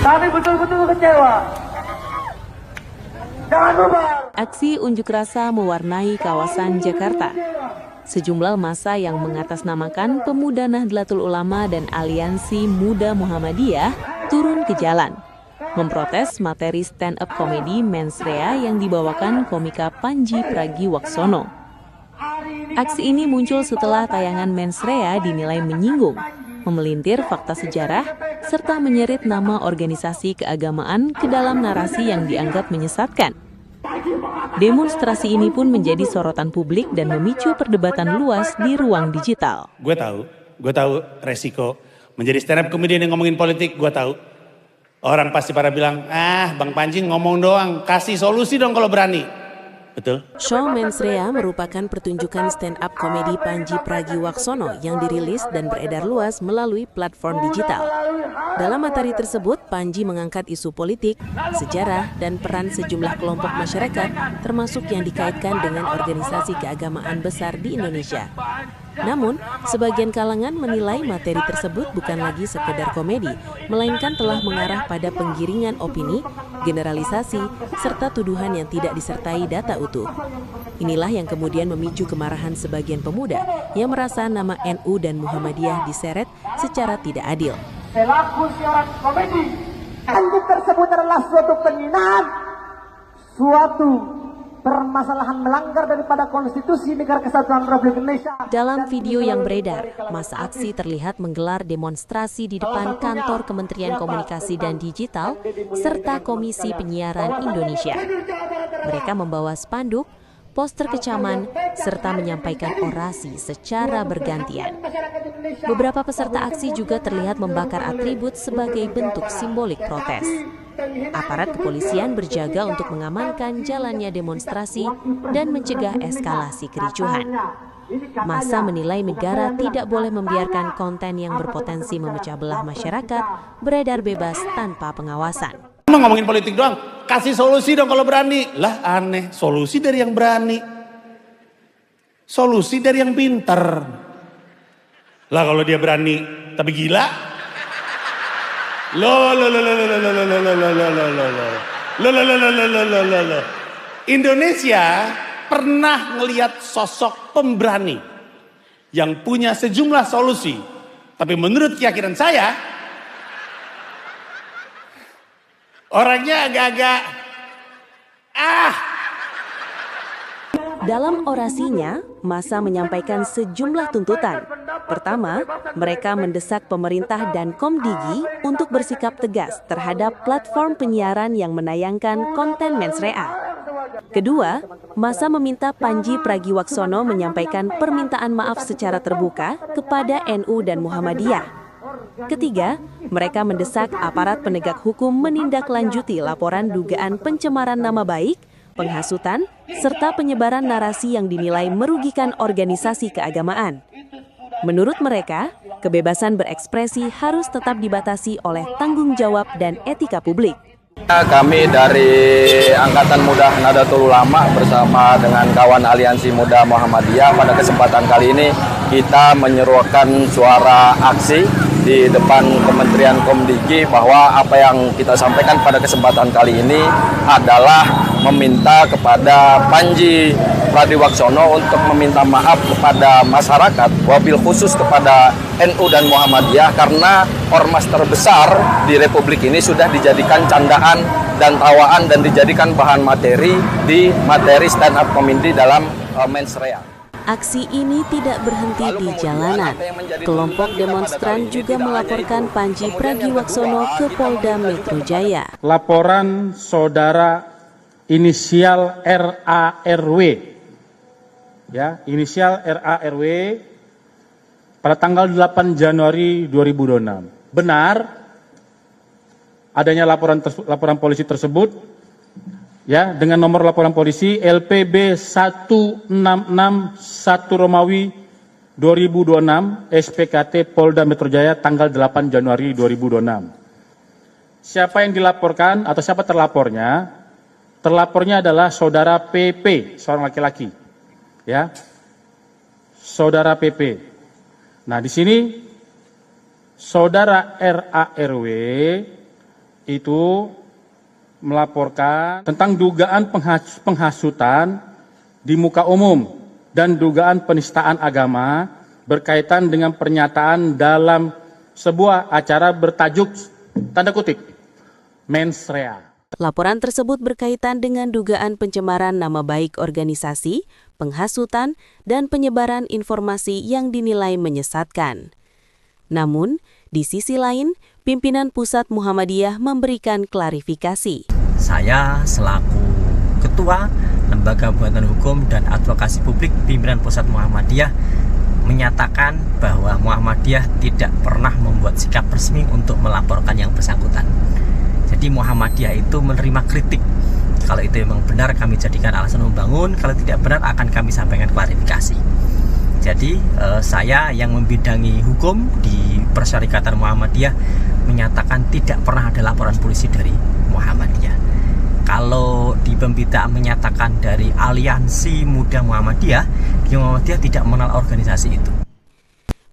Kami betul-betul kecewa. Jangan bubar. Aksi unjuk rasa mewarnai kawasan Jakarta. Sejumlah massa yang mengatasnamakan Pemuda Nahdlatul Ulama dan Aliansi Muda Muhammadiyah turun ke jalan, memprotes materi stand-up komedi Mensrea yang dibawakan komika Panji Pragiwaksono. Aksi ini muncul setelah tayangan Mensrea dinilai menyinggung, memelintir fakta sejarah, serta menyerit nama organisasi keagamaan ke dalam narasi yang dianggap menyesatkan. Demonstrasi ini pun menjadi sorotan publik dan memicu perdebatan luas di ruang digital. Gue tahu resiko menjadi stand up comedian yang ngomongin politik, gue tahu. Orang pasti pada bilang, Bang Panji ngomong doang, kasih solusi dong kalau berani. Betul. Show Mensrea merupakan pertunjukan stand-up komedi Panji Pragiwaksono yang dirilis dan beredar luas melalui platform digital. Dalam materi tersebut, Panji mengangkat isu politik, sejarah, dan peran sejumlah kelompok masyarakat, termasuk yang dikaitkan dengan organisasi keagamaan besar di Indonesia. Namun, sebagian kalangan menilai materi tersebut bukan lagi sekedar komedi, melainkan telah mengarah pada penggiringan opini, generalisasi, serta tuduhan yang tidak disertai data utuh. Inilah yang kemudian memicu kemarahan sebagian pemuda yang merasa nama NU dan Muhammadiyah diseret secara tidak adil. Selaku seorang komedi, anjing tersebut adalah suatu penghinaan, suatu permasalahan melanggar daripada konstitusi Negara Kesatuan Republik Indonesia. Dalam video yang beredar, massa aksi terlihat menggelar demonstrasi di depan kantor Kementerian Komunikasi dan Digital serta Komisi Penyiaran Indonesia. Mereka membawa spanduk, poster kecaman, serta menyampaikan orasi secara bergantian. Beberapa peserta aksi juga terlihat membakar atribut sebagai bentuk simbolik protes. Aparat kepolisian berjaga untuk mengamankan jalannya demonstrasi dan mencegah eskalasi kericuhan. Massa menilai negara tidak boleh membiarkan konten yang berpotensi memecah belah masyarakat beredar bebas tanpa pengawasan. Ngomongin politik doang, kasih solusi dong kalau berani. Lah aneh, solusi dari yang berani. Solusi dari yang pinter. Lah kalau dia berani tapi gila. Indonesia pernah ngelihat sosok pemberani yang punya sejumlah solusi, tapi menurut keyakinan saya orangnya agak-agak Dalam orasinya, massa menyampaikan sejumlah tuntutan. Pertama, mereka mendesak pemerintah dan Komdigi untuk bersikap tegas terhadap platform penyiaran yang menayangkan konten Mensrea. Kedua, massa meminta Panji Pragiwaksono menyampaikan permintaan maaf secara terbuka kepada NU dan Muhammadiyah. Ketiga, mereka mendesak aparat penegak hukum menindaklanjuti laporan dugaan pencemaran nama baik, penghasutan, serta penyebaran narasi yang dinilai merugikan organisasi keagamaan. Menurut mereka, kebebasan berekspresi harus tetap dibatasi oleh tanggung jawab dan etika publik. Kami dari Angkatan Muda Nahdlatul Ulama bersama dengan kawan Aliansi Muda Muhammadiyah pada kesempatan kali ini kita menyerukan suara aksi di depan Kementerian Komdigi bahwa apa yang kita sampaikan pada kesempatan kali ini adalah meminta kepada Panji Pragiwaksono untuk meminta maaf kepada masyarakat, wabil khusus kepada NU dan Muhammadiyah karena ormas terbesar di Republik ini sudah dijadikan candaan dan tawaan dan dijadikan bahan materi di materi stand up comedy dalam Mensrea. Aksi ini tidak berhenti di jalanan. Kelompok demonstran juga melaporkan Panji Pragiwaksono ke Polda Metro Jaya. Laporan saudara inisial RARW, ya, inisial RARW pada tanggal 8 Januari 2026. Benar adanya laporan polisi tersebut, ya, dengan nomor laporan polisi LPB 1661 Romawi 2026 SPKT Polda Metro Jaya tanggal 8 Januari 2026. Siapa yang dilaporkan atau siapa terlapornya? Terlapornya adalah saudara PP, seorang laki-laki, ya, saudara PP. Nah, di sini saudara RARW itu melaporkan tentang dugaan penghasutan di muka umum dan dugaan penistaan agama berkaitan dengan pernyataan dalam sebuah acara bertajuk tanda kutip mens rea. Laporan tersebut berkaitan dengan dugaan pencemaran nama baik organisasi, penghasutan, dan penyebaran informasi yang dinilai menyesatkan. Namun, di sisi lain, pimpinan Pusat Muhammadiyah memberikan klarifikasi. Saya selaku Ketua Lembaga Bantuan Hukum dan Advokasi Publik Pimpinan Pusat Muhammadiyah menyatakan bahwa Muhammadiyah tidak pernah membuat sikap resmi untuk melaporkan yang bersangkutan. Jadi Muhammadiyah itu menerima kritik. Kalau itu memang benar kami jadikan alasan membangun, kalau tidak benar akan kami sampaikan klarifikasi. Jadi saya yang membidangi hukum di Persyarikatan Muhammadiyah menyatakan tidak pernah ada laporan polisi dari Muhammadiyah. Kalau di pemberitaan menyatakan dari Aliansi Muda Muhammadiyah, Muhammadiyah tidak mengenal organisasi itu.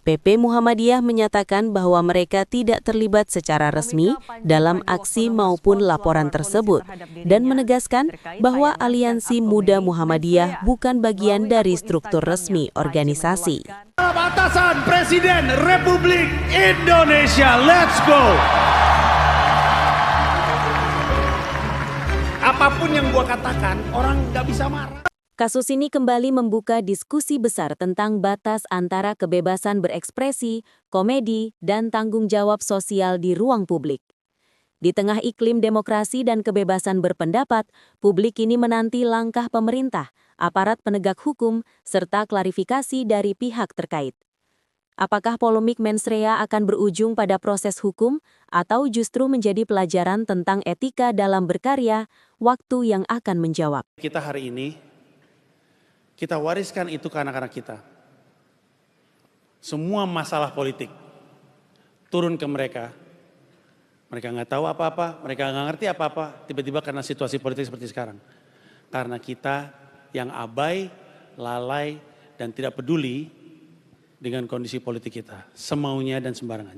PP Muhammadiyah menyatakan bahwa mereka tidak terlibat secara resmi dalam aksi maupun laporan tersebut dan menegaskan bahwa Aliansi Muda Muhammadiyah bukan bagian dari struktur resmi organisasi. Atasan Presiden Republik Indonesia, let's go! Apapun yang gua katakan, orang nggak bisa marah. Kasus ini kembali membuka diskusi besar tentang batas antara kebebasan berekspresi, komedi, dan tanggung jawab sosial di ruang publik. Di tengah iklim demokrasi dan kebebasan berpendapat, publik ini menanti langkah pemerintah, aparat penegak hukum, serta klarifikasi dari pihak terkait. Apakah polemik mens rea akan berujung pada proses hukum atau justru menjadi pelajaran tentang etika dalam berkarya? Waktu yang akan menjawab. Kita hari ini, kita wariskan itu ke anak-anak kita. Semua masalah politik turun ke mereka. Mereka nggak tahu apa-apa, mereka nggak ngerti apa-apa. Tiba-tiba karena situasi politik seperti sekarang. Karena kita yang abai, lalai, dan tidak peduli dengan kondisi politik kita. Semaunya dan sembarangan.